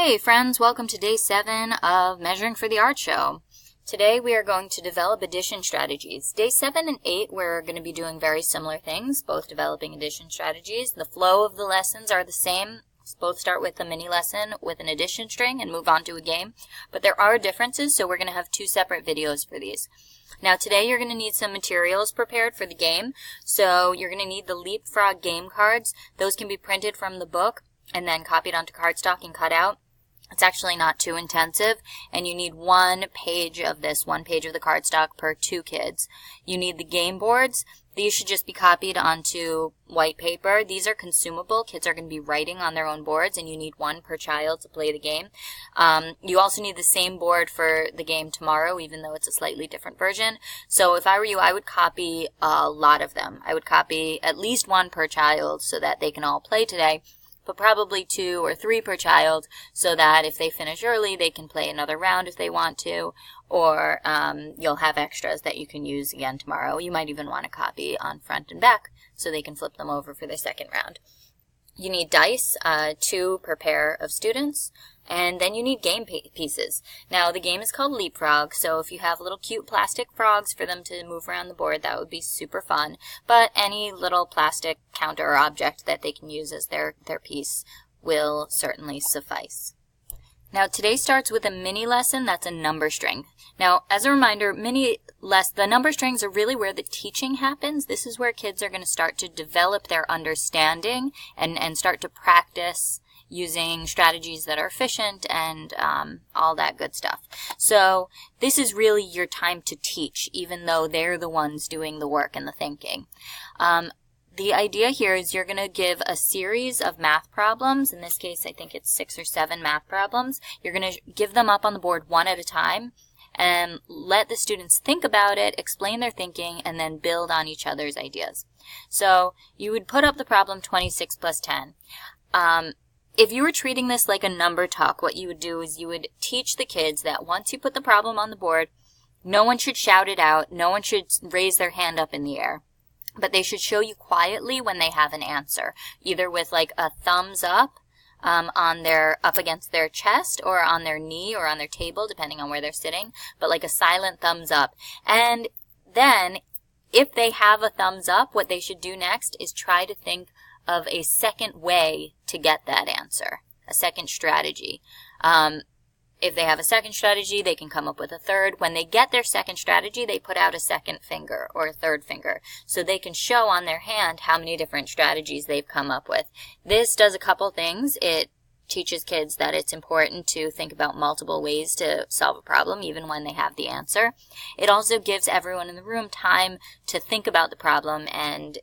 Hey friends, welcome to day 7 of Measuring for the Art Show. Today we are going to develop addition strategies. Day 7 and 8 we're going to be doing very similar things, both developing addition strategies. The flow of the lessons are the same. Both start with a mini lesson with an addition string and move on to a game. But there are differences, so we're going to have 2 separate videos for these. Now today you're going to need some materials prepared for the game. So you're going to need the Leapfrog game cards. Those can be printed from the book and then copied onto cardstock and cut out. It's actually not too intensive, and you need 1 page of this, 1 page of the cardstock per 2 kids. You need the game boards. These should just be copied onto white paper. These are consumable. Kids are going to be writing on their own boards, and you need 1 per child to play the game. You also need the same board for the game tomorrow, even though it's a slightly different version. So if I were you, I would copy a lot of them. I would copy at least 1 per child so that they can all play today, but probably 2 or 3 per child so that if they finish early, they can play another round if they want to, or you'll have extras that you can use again tomorrow. You might even want to copy on front and back so they can flip them over for the second round. You need dice, 2 per pair of students, and then you need game pieces. Now, the game is called Leapfrog, so if you have little cute plastic frogs for them to move around the board, that would be super fun. But any little plastic counter or object that they can use as their piece will certainly suffice. Now, today starts with a mini lesson that's a number string. Now, as a reminder, the number strings are really where the teaching happens. This is where kids are going to start to develop their understanding and start to practice using strategies that are efficient and all that good stuff. So this is really your time to teach, even though they're the ones doing the work and the thinking. The idea here is you're going to give a series of math problems. In this case, I think it's 6 or 7 math problems. You're going to give them up on the board one at a time and let the students think about it, explain their thinking, and then build on each other's ideas. So you would put up the problem 26 plus 10. If you were treating this like a number talk, what you would do is you would teach the kids that once you put the problem on the board, no one should shout it out, no one should raise their hand up in the air, but they should show you quietly when they have an answer, either with like a thumbs up up against their chest or on their knee or on their table, depending on where they're sitting, but like a silent thumbs up. And then if they have a thumbs up, what they should do next is try to think of a second way to get that answer, a second strategy. If they have a second strategy, they can come up with a third. When they get their second strategy, they put out a second finger or a third finger so they can show on their hand how many different strategies they've come up with. This does a couple things. It teaches kids that it's important to think about multiple ways to solve a problem, even when they have the answer. It also gives everyone in the room time to think about the problem, and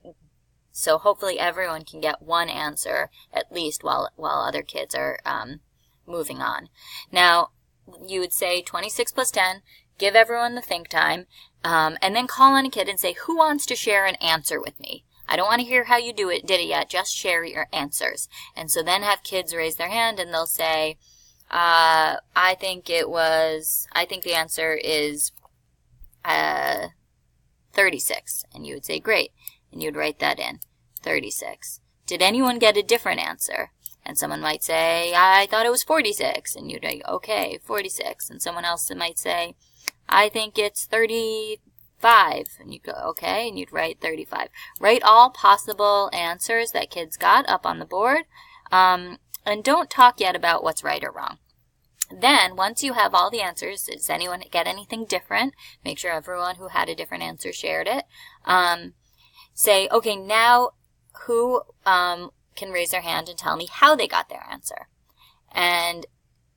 so hopefully everyone can get one answer at least while other kids are moving on. Now, you would say 26 plus 10, give everyone the think time, and then call on a kid and say, who wants to share an answer with me? I don't want to hear how you did it yet, just share your answers. And so then have kids raise their hand and they'll say, I think the answer is 36. And you would say, great. And you'd write that in, 36. Did anyone get a different answer? And someone might say, I thought it was 46. And you'd say, okay, 46. And someone else might say, I think it's 35. And you'd go, okay, and you'd write 35. Write all possible answers that kids got up on the board. And don't talk yet about what's right or wrong. Then, once you have all the answers, does anyone get anything different? Make sure everyone who had a different answer shared it. Say, okay, now who can raise their hand and tell me how they got their answer. And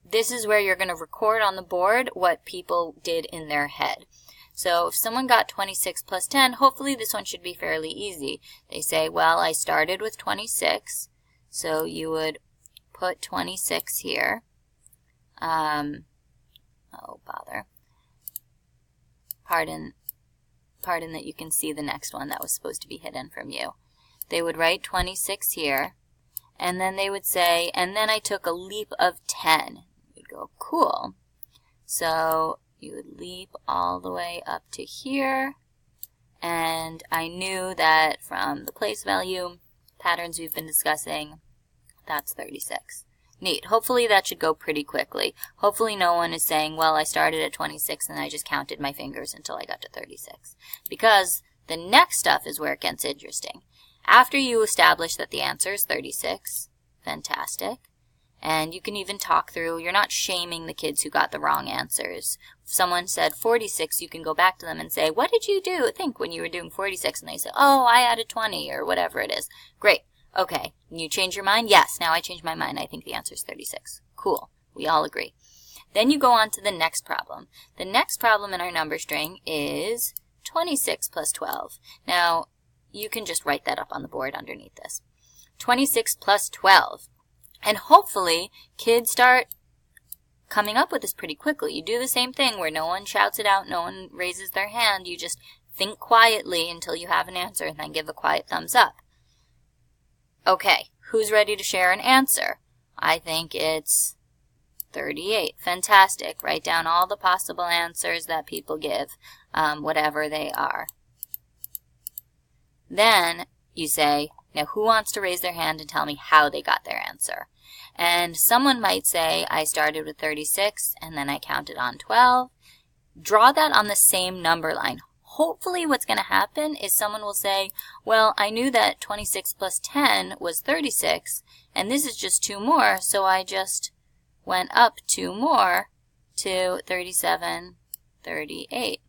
this is where you're going to record on the board what people did in their head. So if someone got 26 plus 10, hopefully this one should be fairly easy. They say, well, I started with 26, so you would put 26 here. Oh, bother. Pardon that you can see the next one that was supposed to be hidden from you. They would write 26 here, and then they would say, and then I took a leap of 10. You'd go, cool. So you would leap all the way up to here, and I knew that from the place value patterns we've been discussing, that's 36. Neat. Hopefully that should go pretty quickly. Hopefully no one is saying, well, I started at 26 and I just counted my fingers until I got to 36. Because the next stuff is where it gets interesting. After you establish that the answer is 36, fantastic. And you can even talk through, you're not shaming the kids who got the wrong answers. If someone said 46, you can go back to them and say, what did you think when you were doing 46? And they say, oh, I added 20 or whatever it is. Great. Okay. You change your mind? Yes. Now I changed my mind. I think the answer is 36. Cool. We all agree. Then you go on to the next problem. The next problem in our number string is 26 plus 12. Now, you can just write that up on the board underneath this. 26 plus 12. And hopefully, kids start coming up with this pretty quickly. You do the same thing where no one shouts it out, no one raises their hand. You just think quietly until you have an answer and then give a quiet thumbs up. Okay, who's ready to share an answer? I think it's 38. Fantastic. Write down all the possible answers that people give, whatever they are. Then you say, now who wants to raise their hand and tell me how they got their answer? And someone might say, I started with 36 and then I counted on 12. Draw that on the same number line. Hopefully what's going to happen is someone will say, well, I knew that 26 plus 10 was 36, and this is just 2 more, so I just went up 2 more to 37, 38.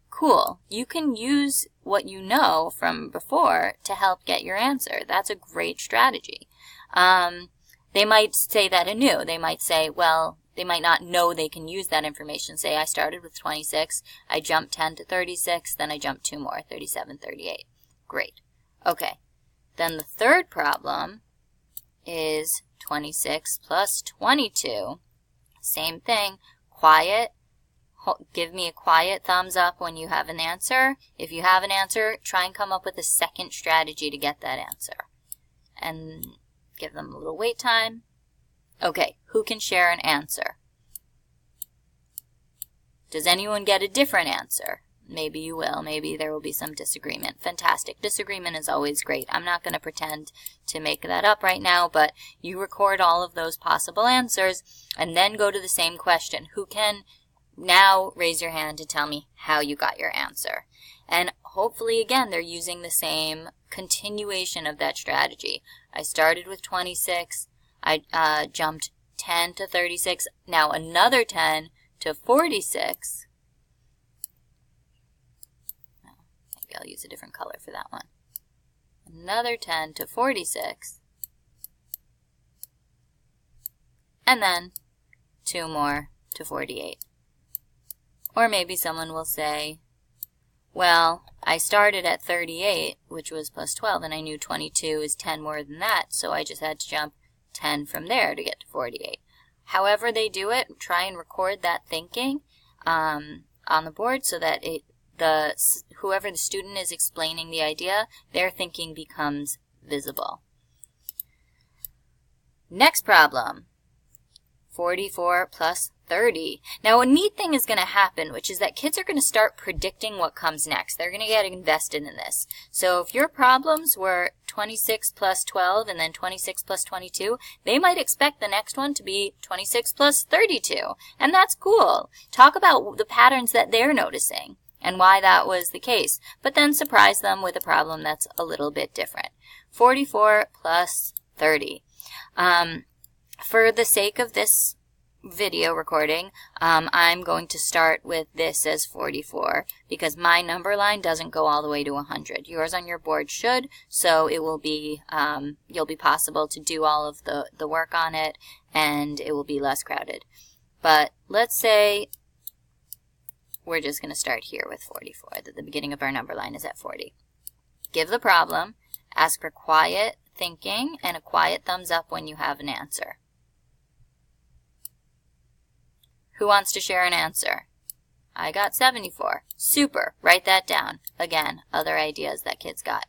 Cool. You can use what you know from before to help get your answer. That's a great strategy. They might say that anew. They might say, well, they might not know they can use that information. Say, I started with 26, I jumped 10 to 36, then I jumped 2 more, 37, 38. Great. Okay. Then the third problem is 26 plus 22. Same thing. Quiet. Give me a quiet thumbs up when you have an answer. If you have an answer, try and come up with a second strategy to get that answer. And give them a little wait time. Okay, who can share an answer? Does anyone get a different answer? Maybe you will. Maybe there will be some disagreement. Fantastic. Disagreement is always great. I'm not going to pretend to make that up right now, but you record all of those possible answers and then go to the same question. Who can now raise your hand to tell me how you got your answer? And hopefully, again, they're using the same continuation of that strategy. I started with 26. I jumped 10 to 36. Now another 10 to 46. Maybe I'll use a different color for that one. Another 10 to 46. And then 2 more to 48. Or maybe someone will say, well, I started at 38, which was plus 12, and I knew 22 is 10 more than that, so I just had to jump 10 from there to get to 48. However they do it, try and record that thinking on the board so that whoever the student is explaining the idea, their thinking becomes visible. Next problem, 44 plus 30. Now a neat thing is going to happen, which is that kids are going to start predicting what comes next. They're going to get invested in this. So if your problems were 26 plus 12 and then 26 plus 22, they might expect the next one to be 26 plus 32. And that's cool. Talk about the patterns that they're noticing and why that was the case. But then surprise them with a problem that's a little bit different. 44 plus 30. For the sake of this video recording, I'm going to start with this as 44 because my number line doesn't go all the way to 100. Yours on your board should, so it will be you'll be possible to do all of the work on it and it will be less crowded. But let's say we're just going to start here with 44, that the beginning of our number line is at 40. Give the problem, ask for quiet thinking and a quiet thumbs up when you have an answer. Who wants to share an answer? I got 74. Super. Write that down. Again, other ideas that kids got.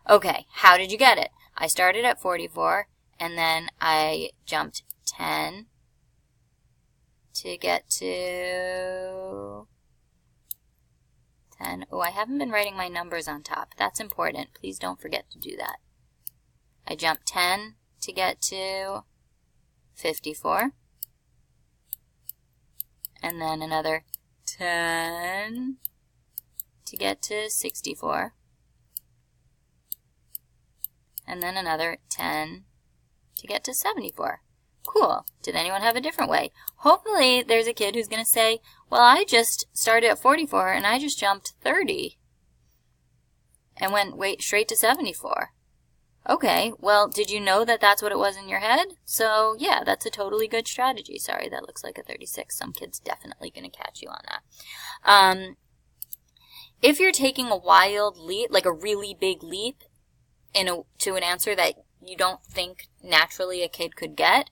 Okay, how did you get it? I started at 44, and then I jumped 10 to get to 10. Oh, I haven't been writing my numbers on top. That's important. Please don't forget to do that. I jumped 10 to get to 54. And then another 10 to get to 64. And then another 10 to get to 74. Cool. Did anyone have a different way? Hopefully there's a kid who's going to say, well, I just started at 44 and I just jumped 30 and went straight to 74. Okay, well, did you know that that's what it was in your head? So, yeah, that's a totally good strategy. Sorry, that looks like a 36. Some kid's definitely going to catch you on that. If you're taking a wild leap, like a really big leap to an answer that you don't think naturally a kid could get,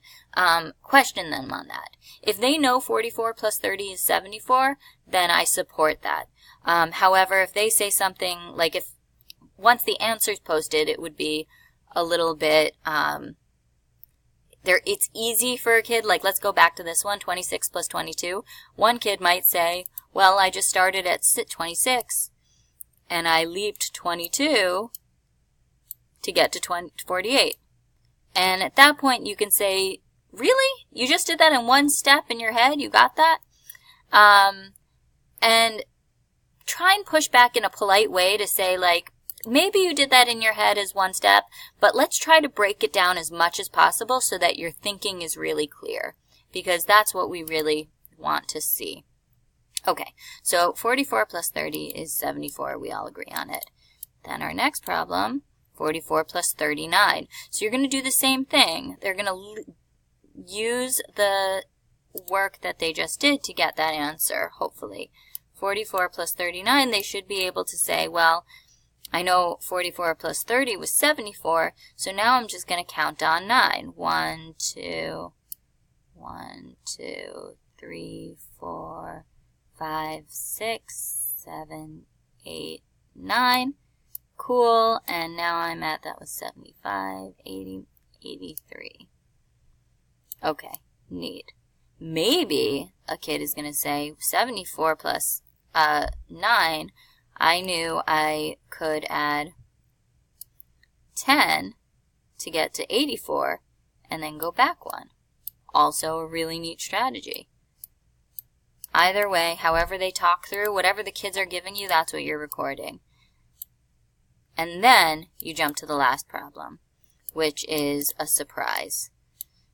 question them on that. If they know 44 plus 30 is 74, then I support that. However, if they say something like once the answer's posted, it would be a little bit, it's easy for a kid, like let's go back to this one, 26 plus 22. One kid might say, well, I just started at 26 and I leaped 22 to get to 48. And at that point you can say, really? You just did that in one step in your head? You got that? And try and push back in a polite way to say, like, maybe you did that in your head as one step, but let's try to break it down as much as possible so that your thinking is really clear, because that's what we really want to see. Okay, so 44 plus 30 is 74. We all agree on it. Then our next problem, 44 plus 39. So you're going to do the same thing. They're going to use the work that they just did to get that answer, hopefully. 44 plus 39, they should be able to say, well, I know 44 plus 30 was 74, so now I'm just going to count on 9. 1, 2, 3, 4, 5, 6, 7, 8, 9. Cool, and now I'm at, that was 75, 80, 83. Okay, neat. Maybe a kid is going to say 74 plus 9, I knew I could add 10 to get to 84 and then go back one. Also a really neat strategy. Either way, however they talk through, whatever the kids are giving you, that's what you're recording. And then you jump to the last problem, which is a surprise.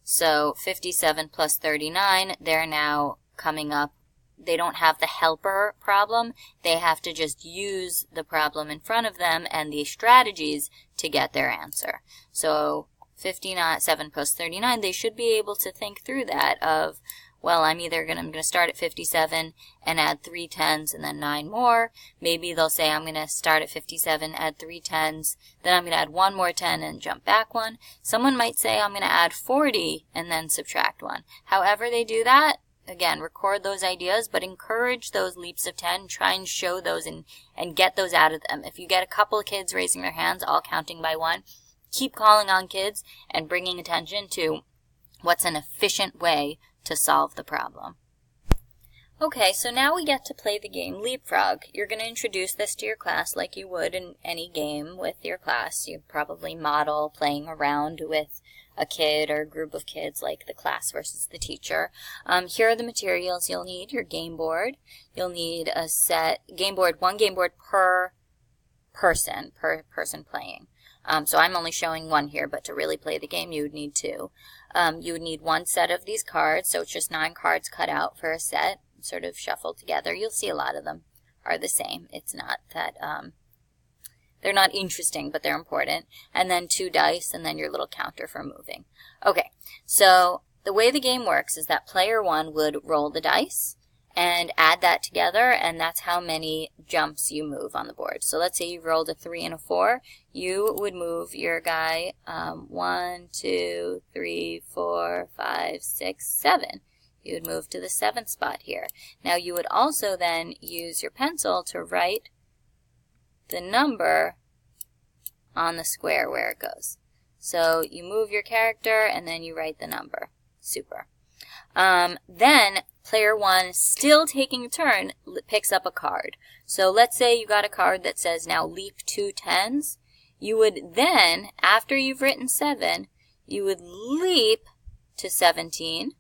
So 57 plus 39, they're now coming up. They don't have the helper problem. They have to just use the problem in front of them and the strategies to get their answer. So 57 plus 39, they should be able to think through that of, well, I'm going to start at 57 and add 3 10s and then 9 more. Maybe they'll say I'm going to start at 57, add 3 10s, then I'm going to add 1 more 10 and jump back 1. Someone might say I'm going to add 40 and then subtract 1. However they do that, again, record those ideas, but encourage those leaps of 10. Try and show those and get those out of them. If you get a couple of kids raising their hands, all counting by 1, keep calling on kids and bringing attention to what's an efficient way to solve the problem. Okay, so now we get to play the game Leapfrog. You're going to introduce this to your class like you would in any game with your class. You probably model playing around with a kid or a group of kids, like the class versus the teacher. Here are the materials you'll need. Your game board. You'll need a set game board, one game board per person playing. So I'm only showing one here, but to really play the game, you would need 2. You would need 1 set of these cards, so it's just 9 cards cut out for a set, sort of shuffled together. You'll see a lot of them are the same. It's not that, they're not interesting, but they're important. And then 2 dice, and then your little counter for moving. Okay, so the way the game works is that player 1 would roll the dice and add that together, and that's how many jumps you move on the board. So let's say you've rolled a 3 and a 4. You would move your guy 1, 2, 3, 4, 5, 6, 7. You would move to the 7th spot here. Now you would also then use your pencil to write the number on the square where it goes. So you move your character and then you write the number. Super. Then player 1, still taking a turn, picks up a card. So let's say you got a card that says now leap 2 10s. You would then, after you've written 7, you would leap to 17.